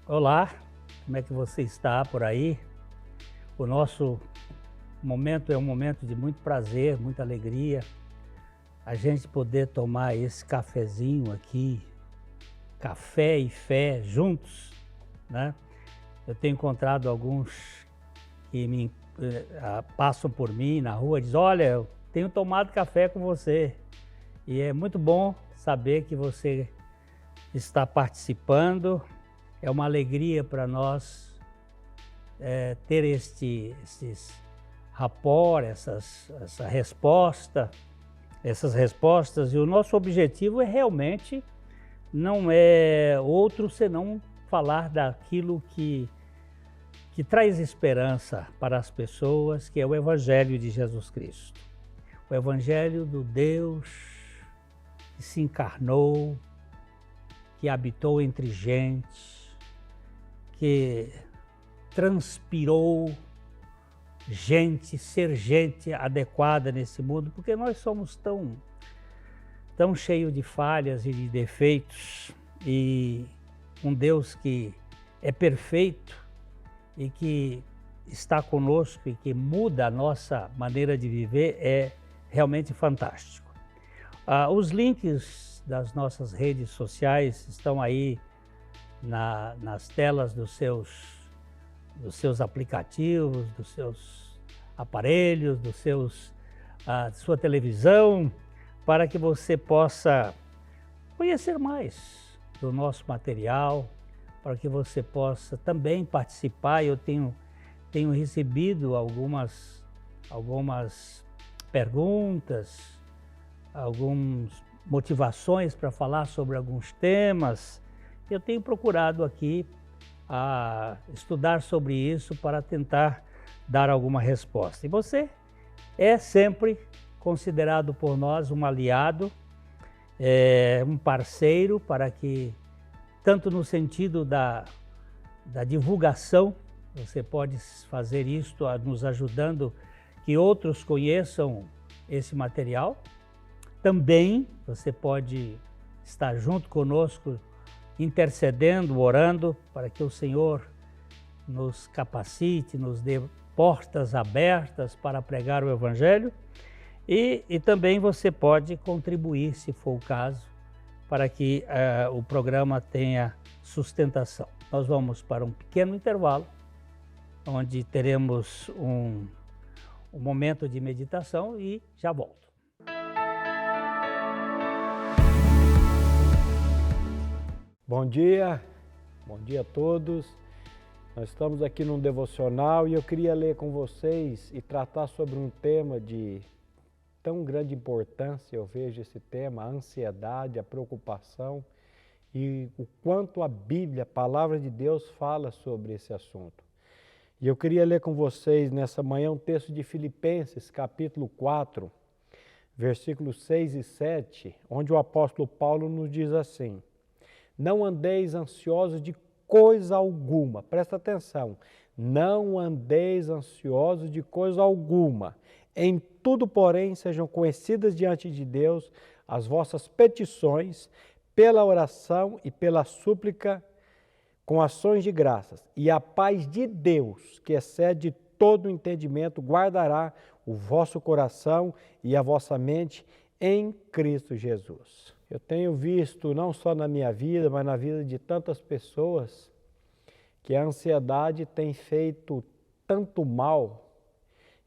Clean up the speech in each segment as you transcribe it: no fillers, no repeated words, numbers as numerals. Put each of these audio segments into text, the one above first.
Olá, como é que você está por aí? O nosso momento é um momento de muito prazer, muita alegria, a gente poder tomar esse cafezinho aqui, café e fé juntos, né? Eu tenho encontrado alguns que passam por mim na rua e dizem, olha, eu tenho tomado café com você. E é muito bom saber que você está participando, é uma alegria para nós ter esses rapport, essas respostas, e o nosso objetivo é realmente não é outro senão falar daquilo que traz esperança para as pessoas, que é o Evangelho de Jesus Cristo. O Evangelho do Deus que se encarnou, que habitou entre gente, que transpirou ser gente adequada nesse mundo, porque nós somos tão cheios de falhas e de defeitos, e um Deus que é perfeito e que está conosco e que muda a nossa maneira de viver é realmente fantástico. Os links das nossas redes sociais estão aí nas telas dos seus aplicativos, dos seus aparelhos, sua televisão, para que você possa conhecer mais do nosso material, para que você possa também participar. Eu tenho recebido algumas perguntas, algumas motivações para falar sobre alguns temas. Eu tenho procurado aqui estudar sobre isso para tentar dar alguma resposta. E você é sempre considerado por nós um aliado, um parceiro, para que, tanto no sentido da divulgação, você pode fazer isto nos ajudando que outros conheçam esse material. Também você pode estar junto conosco, intercedendo, orando, para que o Senhor nos capacite, nos dê portas abertas para pregar o Evangelho. E também você pode contribuir, se for o caso, para que o programa tenha sustentação. Nós vamos para um pequeno intervalo, onde teremos um momento de meditação e já volto. Bom dia a todos. Nós estamos aqui num devocional e eu queria ler com vocês e tratar sobre um tema de tão grande importância. Eu vejo esse tema, a ansiedade, a preocupação, e o quanto a Bíblia, a Palavra de Deus, fala sobre esse assunto. E eu queria ler com vocês nessa manhã um texto de Filipenses, capítulo 4, versículos 6 e 7, onde o apóstolo Paulo nos diz assim: não andeis ansiosos de coisa alguma. Presta atenção. Não andeis ansiosos de coisa alguma. Em tudo, porém, sejam conhecidas diante de Deus as vossas petições, pela oração e pela súplica, com ações de graças. E a paz de Deus, que excede todo o entendimento, guardará o vosso coração e a vossa mente em Cristo Jesus. Eu tenho visto, não só na minha vida, mas na vida de tantas pessoas, que a ansiedade tem feito tanto mal.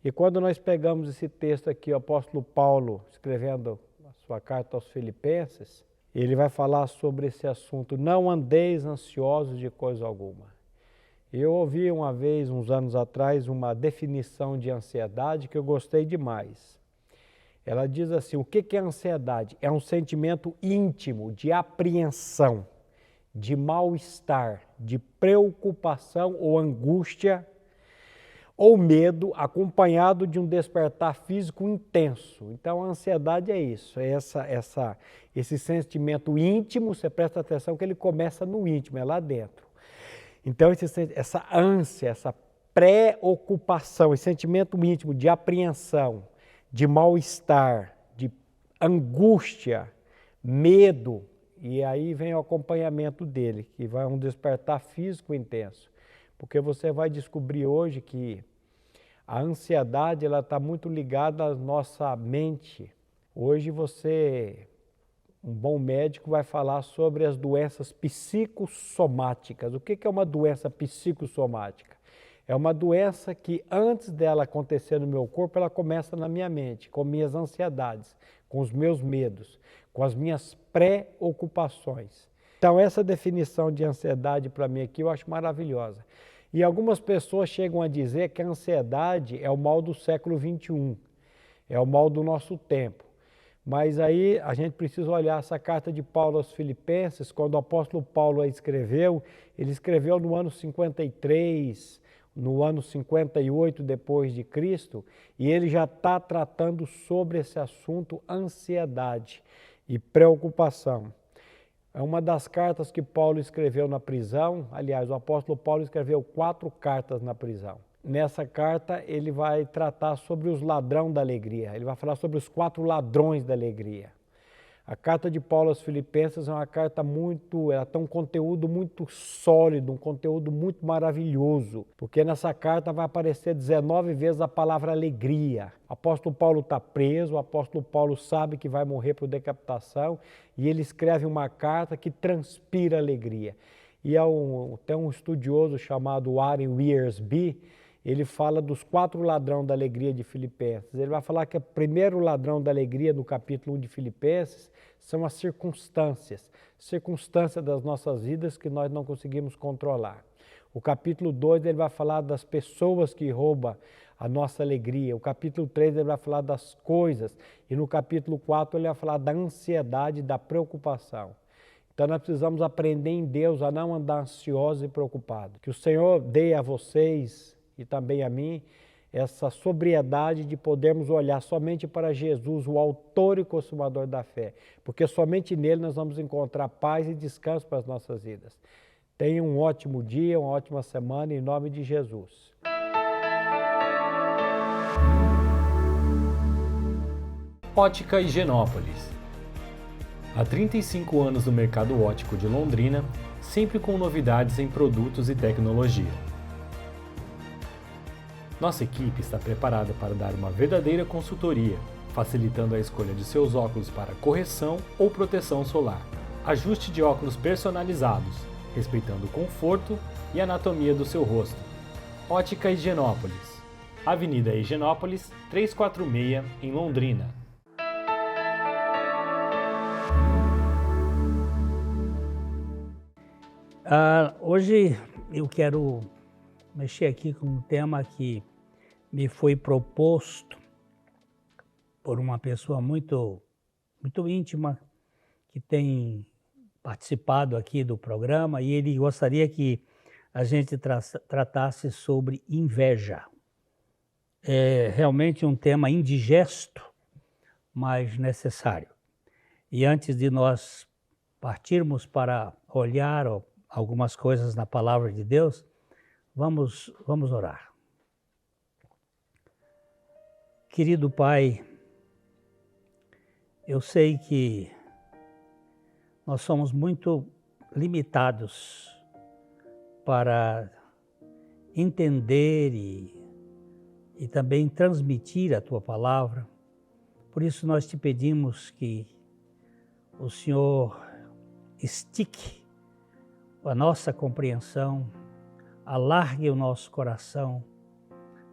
E quando nós pegamos esse texto aqui, o apóstolo Paulo, escrevendo a sua carta aos Filipenses, ele vai falar sobre esse assunto: não andeis ansiosos de coisa alguma. Eu ouvi uma vez, uns anos atrás, uma definição de ansiedade que eu gostei demais. Ela diz assim: o que é ansiedade? É um sentimento íntimo de apreensão, de mal-estar, de preocupação ou angústia ou medo, acompanhado de um despertar físico intenso. Então a ansiedade é isso, é esse sentimento íntimo. Você presta atenção que ele começa no íntimo, é lá dentro. Então essa ânsia, essa preocupação, esse sentimento íntimo de apreensão, de mal-estar, de angústia, medo, E aí vem o acompanhamento dele, que vai um despertar físico intenso. Porque você vai descobrir hoje que a ansiedade ela está muito ligada à nossa mente. Hoje um bom médico vai falar sobre as doenças psicossomáticas. O que é uma doença psicossomática? É uma doença que antes dela acontecer no meu corpo, ela começa na minha mente, com minhas ansiedades, com os meus medos, com as minhas preocupações. Então essa definição de ansiedade para mim aqui eu acho maravilhosa. E algumas pessoas chegam a dizer que a ansiedade é o mal do século XXI, é o mal do nosso tempo. Mas aí a gente precisa olhar essa carta de Paulo aos Filipenses, quando o apóstolo Paulo a escreveu, ele escreveu no ano 53, no ano 58 depois de Cristo, e ele já está tratando sobre esse assunto, ansiedade e preocupação. É uma das cartas que Paulo escreveu na prisão. Aliás, o apóstolo Paulo escreveu 4 cartas na prisão. Nessa carta ele vai tratar sobre os ladrões da alegria. Ele vai falar sobre os 4 ladrões da alegria. A carta de Paulo aos Filipenses é uma carta ela tem um conteúdo muito sólido, um conteúdo muito maravilhoso, porque nessa carta vai aparecer 19 vezes a palavra alegria. O apóstolo Paulo está preso, o apóstolo Paulo sabe que vai morrer por decapitação e ele escreve uma carta que transpira alegria. E tem um estudioso chamado Warren Wiersbe, ele fala dos 4 ladrões da alegria de Filipenses. Ele vai falar que o primeiro ladrão da alegria do capítulo 1 de Filipenses são as circunstâncias das nossas vidas que nós não conseguimos controlar. O capítulo 2 ele vai falar das pessoas que roubam a nossa alegria. O capítulo 3 ele vai falar das coisas. E no capítulo 4 ele vai falar da ansiedade, da preocupação. Então nós precisamos aprender em Deus a não andar ansiosos e preocupados. Que o Senhor dê a vocês e também a mim, essa sobriedade de podermos olhar somente para Jesus, o autor e consumador da fé, porque somente nele nós vamos encontrar paz e descanso para as nossas vidas. Tenha um ótimo dia, uma ótima semana, em nome de Jesus. Ótica Higienópolis. Há 35 anos no mercado óptico de Londrina, sempre com novidades em produtos e tecnologia. Nossa equipe está preparada para dar uma verdadeira consultoria, facilitando a escolha de seus óculos para correção ou proteção solar. Ajuste de óculos personalizados, respeitando o conforto e anatomia do seu rosto. Ótica Higienópolis. Avenida Higienópolis, 346, em Londrina. Hoje eu quero mexer aqui com um tema que me foi proposto por uma pessoa muito íntima que tem participado aqui do programa, e ele gostaria que a gente tratasse sobre inveja. É realmente um tema indigesto, mas necessário. E antes de nós partirmos para olhar algumas coisas na palavra de Deus, vamos orar. Querido Pai, eu sei que nós somos muito limitados para entender e também transmitir a Tua palavra. Por isso nós te pedimos que o Senhor estique a nossa compreensão, alargue o nosso coração,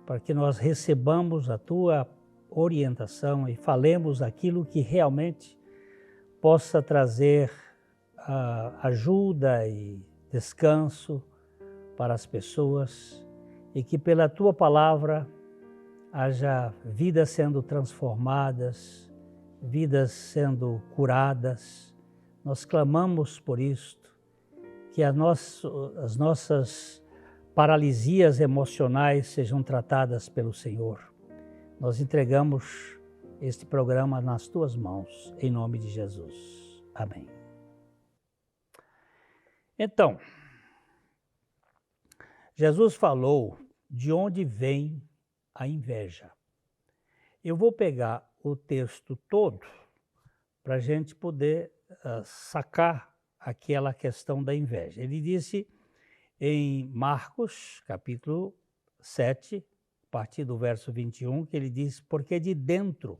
para que nós recebamos a Tua orientação e falemos aquilo que realmente possa trazer ajuda e descanso para as pessoas, e que pela Tua palavra haja vidas sendo transformadas, vidas sendo curadas. Nós clamamos por isto, que as nossas paralisias emocionais sejam tratadas pelo Senhor. Nós entregamos este programa nas Tuas mãos, em nome de Jesus. Amém. Então, Jesus falou de onde vem a inveja. Eu vou pegar o texto todo para a gente poder sacar aquela questão da inveja. Ele disse em Marcos, capítulo 7, a partir do verso 21, que ele diz, porque de dentro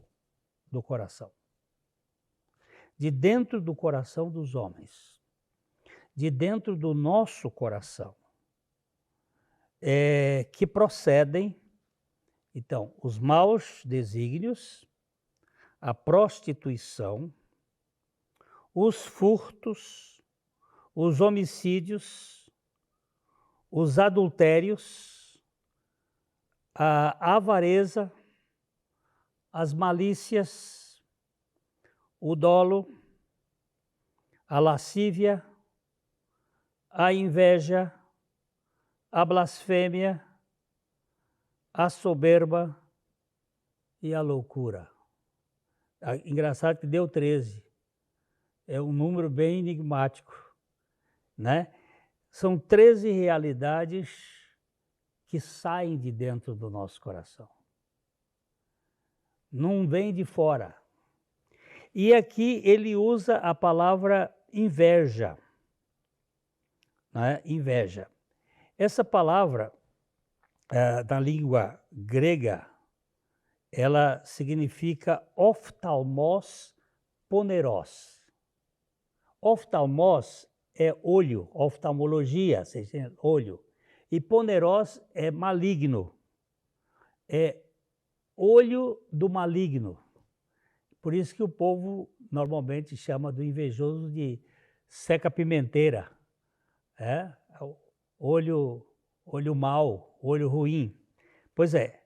do coração dos homens, de dentro do nosso coração, que procedem, então, os maus desígnios, a prostituição, os furtos, os homicídios, os adultérios, a avareza, as malícias, o dolo, a lascívia, a inveja, a blasfêmia, a soberba e a loucura. Engraçado que deu 13. É um número bem enigmático, né? São 13 realidades que saem de dentro do nosso coração. Não vem de fora. E aqui ele usa a palavra inveja, né? Inveja. Essa palavra, na língua grega, ela significa oftalmos poneros. Oftalmos é olho, oftalmologia, olho. E poneros é maligno, é olho do maligno. Por isso que o povo normalmente chama do invejoso de seca-pimenteira, olho mau, olho ruim. Pois é,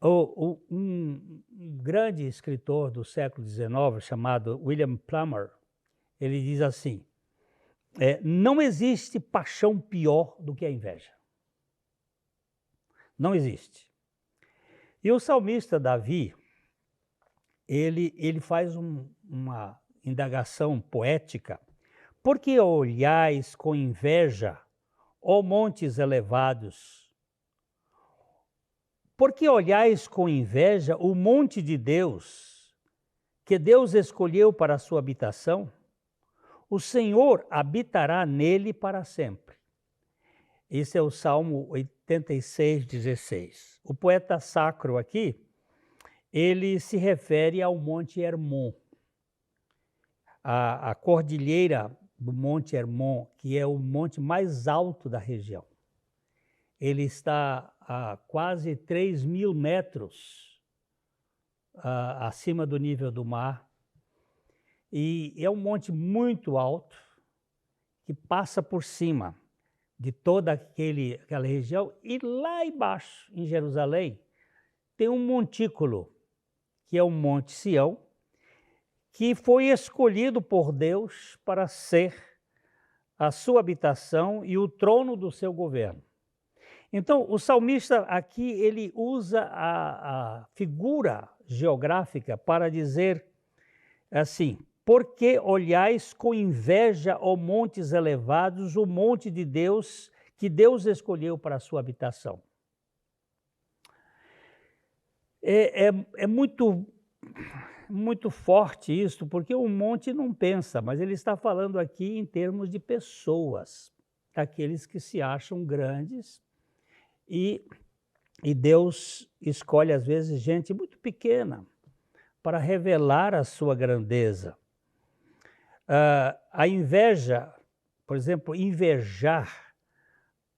um grande escritor do século XIX, chamado William Plumer, ele diz assim, não existe paixão pior do que a inveja. Não existe. E o salmista Davi, ele faz uma indagação poética. Por que olhais com inveja, ó montes elevados? Por que olhais com inveja o monte de Deus, que Deus escolheu para a sua habitação? O Senhor habitará nele para sempre. Esse é o Salmo 86, 16. O poeta sacro aqui, ele se refere ao Monte Hermon. A cordilheira do Monte Hermon, que é o monte mais alto da região. Ele está a quase 3.000 metros acima do nível do mar. E é um monte muito alto que passa por cima de toda aquela região. E lá embaixo, em Jerusalém, tem um montículo, que é o Monte Sião, que foi escolhido por Deus para ser a sua habitação e o trono do seu governo. Então, o salmista aqui, ele usa a figura geográfica para dizer assim, por que olhais com inveja, ó montes elevados, o monte de Deus, que Deus escolheu para a sua habitação? É muito forte isso, porque o monte não pensa, mas ele está falando aqui em termos de pessoas, aqueles que se acham grandes, e Deus escolhe às vezes gente muito pequena para revelar a sua grandeza. A inveja, por exemplo, invejar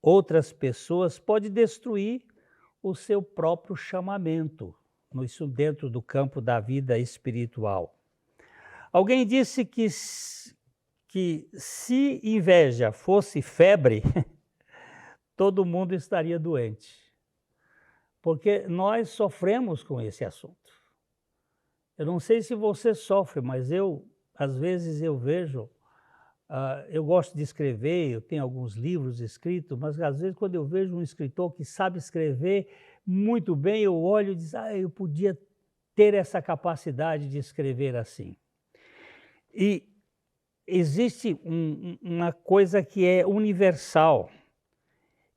outras pessoas pode destruir o seu próprio chamamento, isso dentro do campo da vida espiritual. Alguém disse que se inveja fosse febre, todo mundo estaria doente, porque nós sofremos com esse assunto. Eu não sei se você sofre, mas às vezes eu vejo, eu gosto de escrever, eu tenho alguns livros escritos, mas às vezes quando eu vejo um escritor que sabe escrever muito bem, eu olho e digo, eu podia ter essa capacidade de escrever assim. E existe uma coisa que é universal,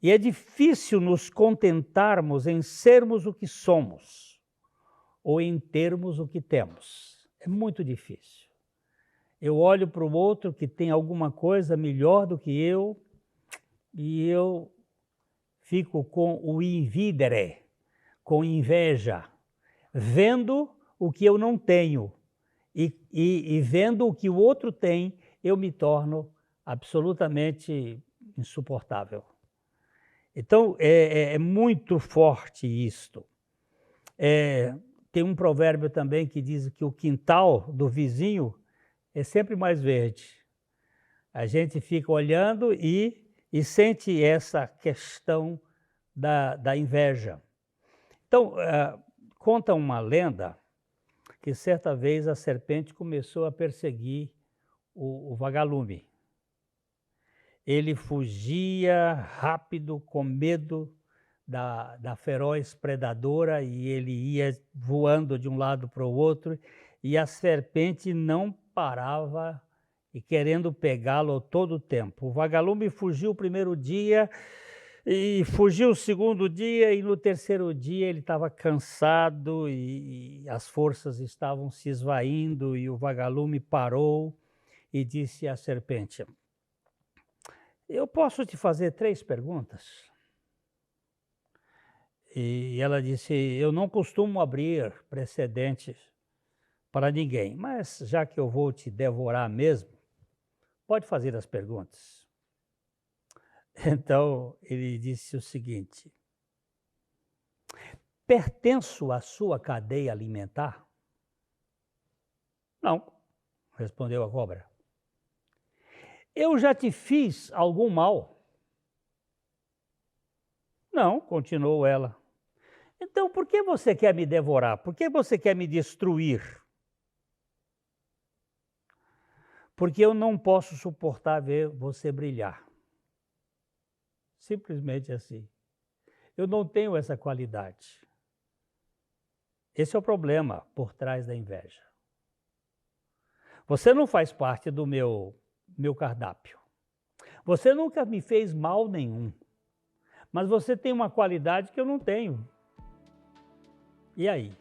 e é difícil nos contentarmos em sermos o que somos, ou em termos o que temos. É muito difícil. Eu olho para o outro que tem alguma coisa melhor do que eu e eu fico com o invidere, com inveja, vendo o que eu não tenho e vendo o que o outro tem, eu me torno absolutamente insuportável. Então, é muito forte isto. Tem um provérbio também que diz que o quintal do vizinho é sempre mais verde. A gente fica olhando e sente essa questão da inveja. Então, conta uma lenda que certa vez a serpente começou a perseguir o vagalume. Ele fugia rápido, com medo da feroz predadora, e ele ia voando de um lado para o outro, e a serpente não parava e querendo pegá-lo todo o tempo. O vagalume fugiu o primeiro dia, e fugiu o segundo dia, e no terceiro dia ele estava cansado e as forças estavam se esvaindo, e o vagalume parou e disse à serpente: eu posso te fazer 3 perguntas? E ela disse: eu não costumo abrir precedentes para ninguém, mas já que eu vou te devorar mesmo, pode fazer as perguntas. Então ele disse o seguinte: pertenço à sua cadeia alimentar? Não, respondeu a cobra. Eu já te fiz algum mal? Não, continuou ela. Então por que você quer me devorar? Por que você quer me destruir? Porque eu não posso suportar ver você brilhar. Simplesmente assim. Eu não tenho essa qualidade. Esse é o problema por trás da inveja. Você não faz parte do meu cardápio. Você nunca me fez mal nenhum. Mas você tem uma qualidade que eu não tenho. E aí?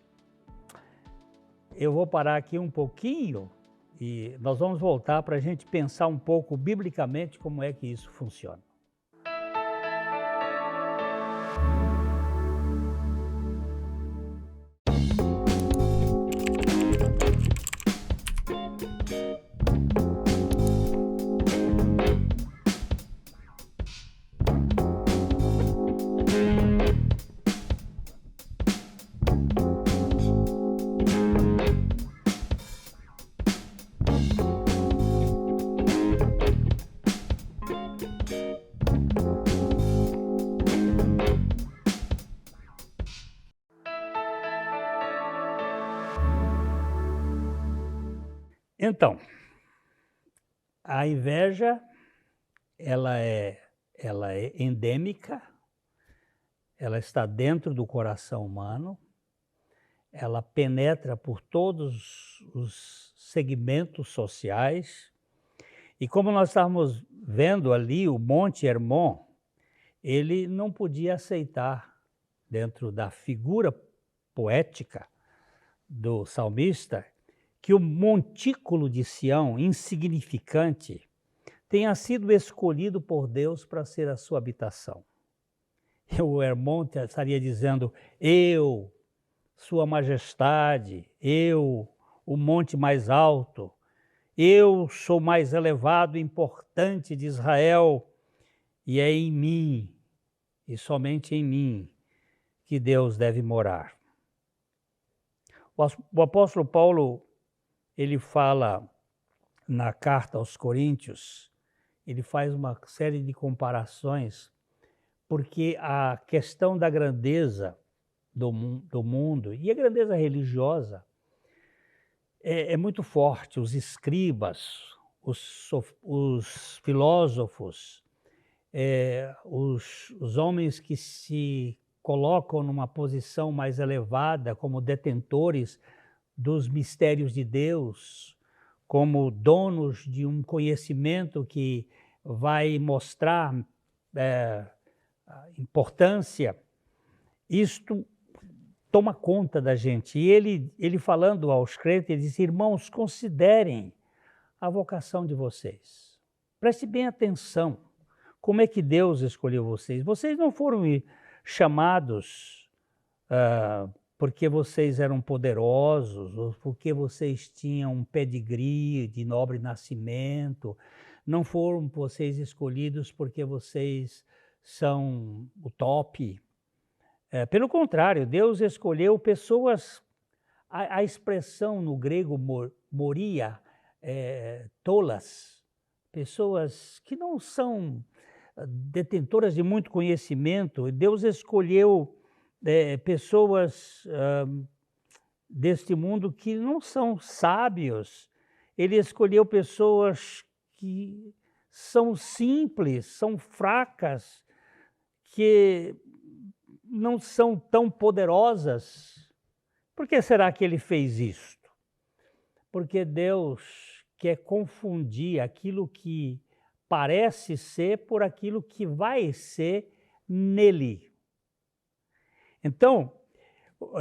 Eu vou parar aqui um pouquinho e nós vamos voltar para a gente pensar um pouco biblicamente como é que isso funciona. Então, a inveja, ela é endêmica, ela está dentro do coração humano, ela penetra por todos os segmentos sociais, e como nós estávamos vendo ali, o Monte Hermon, ele não podia aceitar, dentro da figura poética do salmista, que o montículo de Sião, insignificante, tenha sido escolhido por Deus para ser a sua habitação. O Hermon estaria dizendo: eu, sua majestade, eu, o monte mais alto, eu sou mais elevado e importante de Israel, e é em mim, e somente em mim, que Deus deve morar. O apóstolo Paulo, ele fala na carta aos Coríntios, ele faz uma série de comparações, porque a questão da grandeza do mundo e a grandeza religiosa é muito forte. Os escribas, os filósofos, os homens que se colocam numa posição mais elevada como detentores dos mistérios de Deus, como donos de um conhecimento que vai mostrar a importância, isto toma conta da gente. E ele falando aos crentes, ele disse, irmãos, considerem a vocação de vocês. Preste bem atenção. Como é que Deus escolheu vocês? Vocês não foram chamados porque vocês eram poderosos, ou porque vocês tinham um pedigree de nobre nascimento. Não foram vocês escolhidos porque vocês são o top. Pelo contrário, Deus escolheu pessoas, a expressão no grego moria, tolas, pessoas que não são detentoras de muito conhecimento. Deus escolheu pessoas deste mundo que não são sábios. Ele escolheu pessoas que são simples, são fracas, que não são tão poderosas. Por que será que ele fez isto? Porque Deus quer confundir aquilo que parece ser por aquilo que vai ser nele. Então,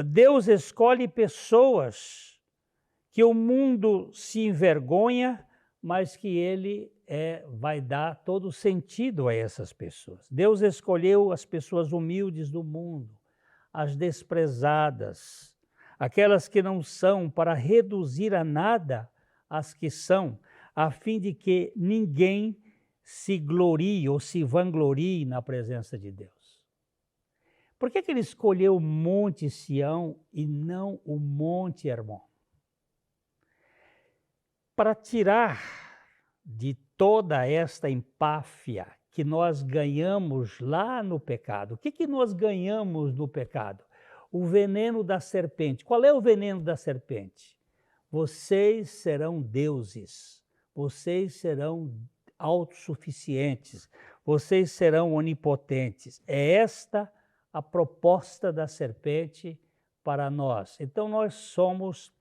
Deus escolhe pessoas que o mundo se envergonha, mas que ele vai dar todo sentido a essas pessoas. Deus escolheu as pessoas humildes do mundo, as desprezadas, aquelas que não são, para reduzir a nada as que são, a fim de que ninguém se glorie ou se vanglorie na presença de Deus. Por que ele escolheu o Monte Sião e não o Monte Hermon? Para tirar de toda esta empáfia que nós ganhamos lá no pecado. O que nós ganhamos no pecado? O veneno da serpente. Qual é o veneno da serpente? Vocês serão deuses, vocês serão autossuficientes, vocês serão onipotentes. É esta a proposta da serpente para nós. Então nós somos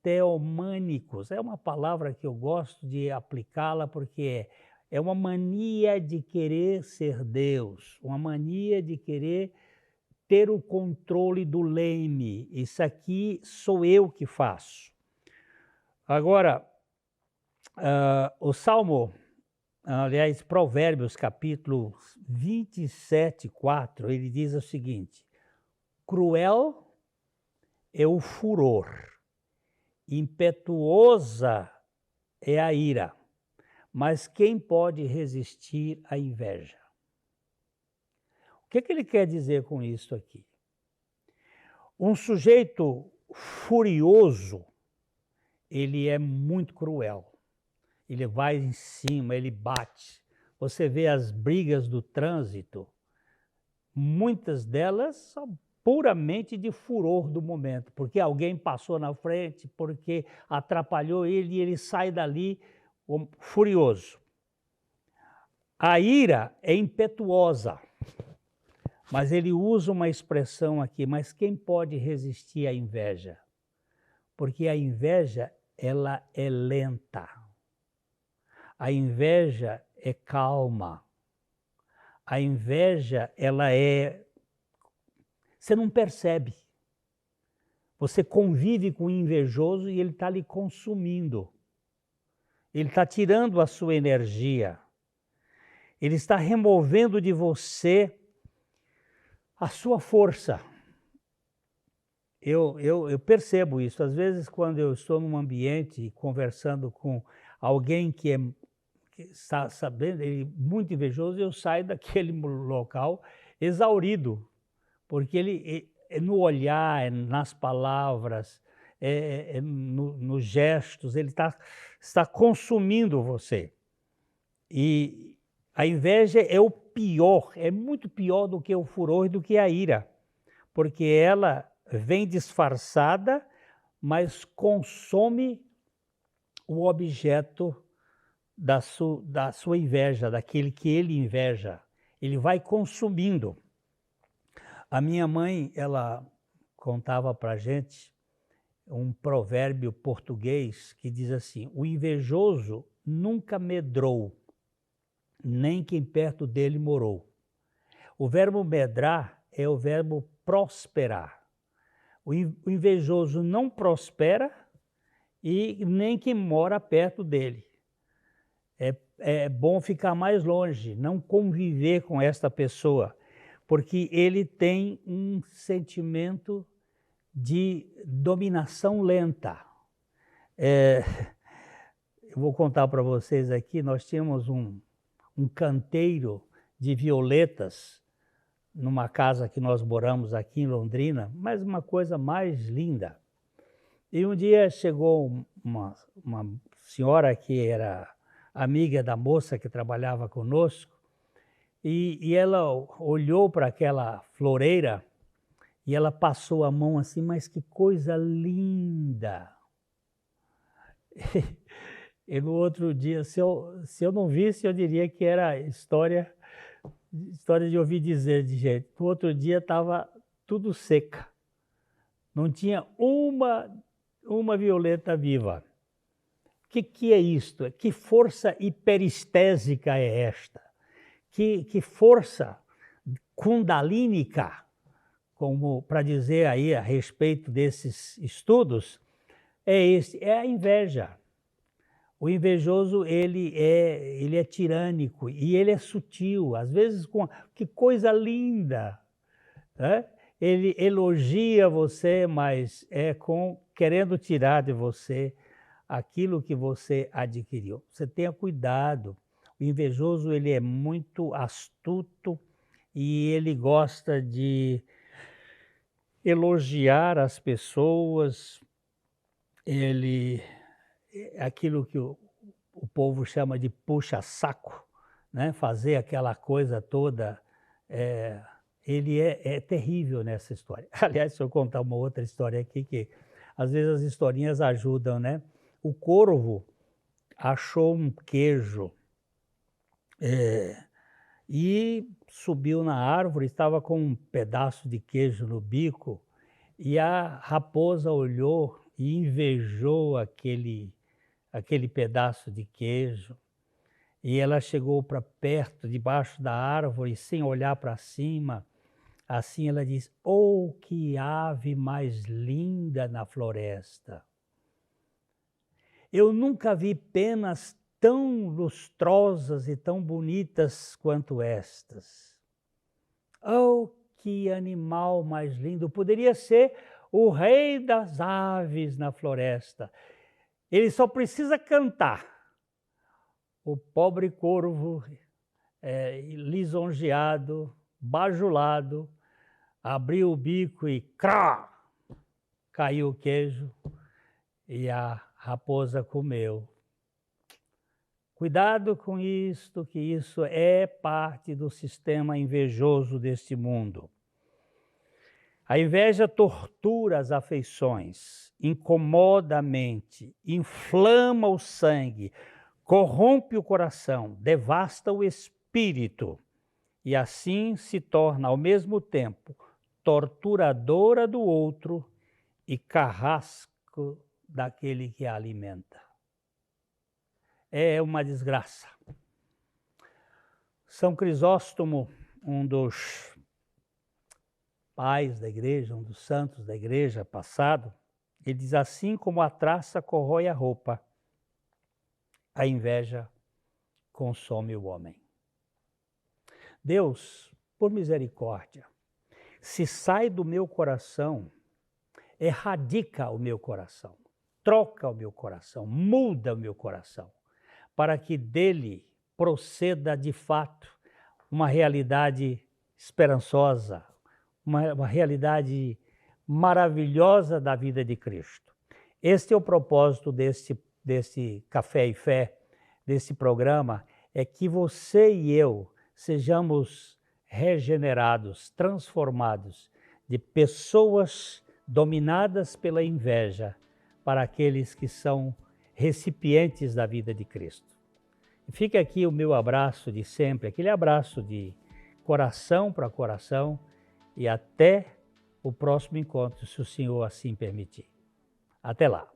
teomânicos. É uma palavra que eu gosto de aplicá-la porque é uma mania de querer ser Deus, uma mania de querer ter o controle do leme. Isso aqui sou eu que faço. Agora, o Salmo, aliás, Provérbios, capítulo 27, 4, ele diz o seguinte: cruel é o furor, impetuosa é a ira, mas quem pode resistir à inveja? O que ele quer dizer com isso aqui? Um sujeito furioso, ele é muito cruel. Ele vai em cima, ele bate. Você vê as brigas do trânsito, muitas delas são puramente de furor do momento, porque alguém passou na frente, porque atrapalhou ele e ele sai dali furioso. A ira é impetuosa, mas ele usa uma expressão aqui, mas quem pode resistir à inveja? Porque a inveja, ela é lenta. A inveja é calma. A inveja, ela você não percebe. Você convive com o invejoso e ele está lhe consumindo. Ele está tirando a sua energia. Ele está removendo de você a sua força. Eu percebo isso. Às vezes, quando eu estou num ambiente conversando com alguém que está sabendo, ele é muito invejoso, eu saio daquele local exaurido, porque ele no olhar, nas palavras, nos gestos, ele está consumindo você. E a inveja é o pior, é muito pior do que o furor e do que a ira, porque ela vem disfarçada, mas consome o objeto da sua inveja, daquele que ele inveja. Ele vai consumindo. A minha mãe, ela contava para a gente um provérbio português que diz assim: o invejoso nunca medrou, nem quem perto dele morou. O verbo medrar é o verbo prosperar. O invejoso não prospera e nem quem mora perto dele. É bom ficar mais longe, não conviver com esta pessoa, porque ele tem um sentimento de dominação lenta. Eu vou contar para vocês aqui, nós tínhamos um canteiro de violetas numa casa que nós moramos aqui em Londrina, mas uma coisa mais linda. E um dia chegou uma senhora que era amiga da moça que trabalhava conosco, e ela olhou para aquela floreira e ela passou a mão assim, mas que coisa linda! E no outro dia, se eu não visse, eu diria que era história de ouvir dizer de gente. No outro dia estava tudo seca. Não tinha uma violeta viva. O que é isto? Que força hiperestésica é esta? Que força kundalínica, como para dizer aí a respeito desses estudos, é a inveja. O invejoso, ele é tirânico e ele é sutil, às vezes que coisa linda, né? Ele elogia você, mas querendo tirar de você aquilo que você adquiriu. Você tenha cuidado. O invejoso, ele é muito astuto e ele gosta de elogiar as pessoas. Aquilo que o povo chama de puxa-saco, né? Fazer aquela coisa toda, ele é terrível nessa história. Aliás, se eu contar uma outra história aqui, que às vezes as historinhas ajudam, né? O corvo achou um queijo e subiu na árvore, estava com um pedaço de queijo no bico, e a raposa olhou e invejou aquele pedaço de queijo, e ela chegou para perto, debaixo da árvore, sem olhar para cima. Assim ela diz: "Oh, que ave mais linda na floresta! Eu nunca vi penas tão lustrosas e tão bonitas quanto estas. Oh, que animal mais lindo! Poderia ser o rei das aves na floresta. Ele só precisa cantar." O pobre corvo, lisonjeado, bajulado, abriu o bico e crá! Caiu o queijo e a raposa comeu. Cuidado com isto, que isso é parte do sistema invejoso deste mundo. A inveja tortura as afeições, incomoda a mente, inflama o sangue, corrompe o coração, devasta o espírito e assim se torna ao mesmo tempo torturadora do outro e carrasco daquele que a alimenta. É uma desgraça. São Crisóstomo, um dos pais da igreja, um dos santos da igreja passado, ele diz: assim como a traça corrói a roupa, a inveja consome o homem. Deus, por misericórdia, se sai do meu coração, erradica o meu coração, troca o meu coração, muda o meu coração, para que dele proceda de fato uma realidade esperançosa, uma realidade maravilhosa da vida de Cristo. Este é o propósito desse Café e Fé, desse programa, é que você e eu sejamos regenerados, transformados de pessoas dominadas pela inveja para aqueles que são recipientes da vida de Cristo. Fica aqui o meu abraço de sempre, aquele abraço de coração para coração, e até o próximo encontro, se o Senhor assim permitir. Até lá.